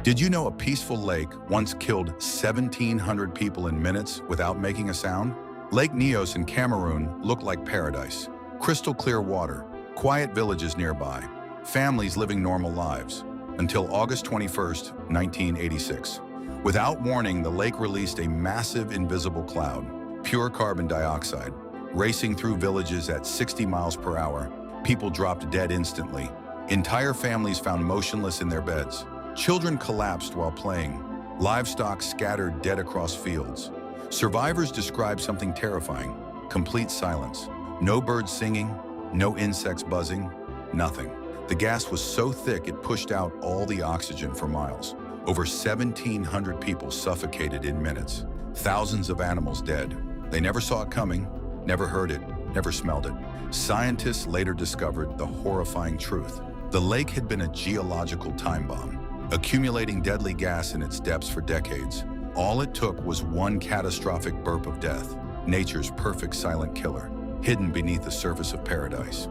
Did you know a peaceful lake once killed 1,700 people in minutes without making a sound? Lake Nyos in Cameroon looked like paradise. Crystal clear water, quiet villages nearby, families living normal lives. Until August 21st, 1986. Without warning, the lake released a massive invisible cloud, pure carbon dioxide, racing through villages at 60 miles per hour. People dropped dead instantly. Entire families found motionless in their beds. Children collapsed while playing. Livestock scattered dead across fields. Survivors described something terrifying: complete silence. No birds singing, no insects buzzing, nothing. The gas was so thick it pushed out all the oxygen for miles. Over 1,700 people suffocated in minutes. Thousands of animals dead. They never saw it coming, never heard it, never smelled it. Scientists later discovered the horrifying truth. The lake had been a geological time bomb, accumulating deadly gas in its depths for decades. All it took was one catastrophic burp of death, nature's perfect silent killer, hidden beneath the surface of paradise.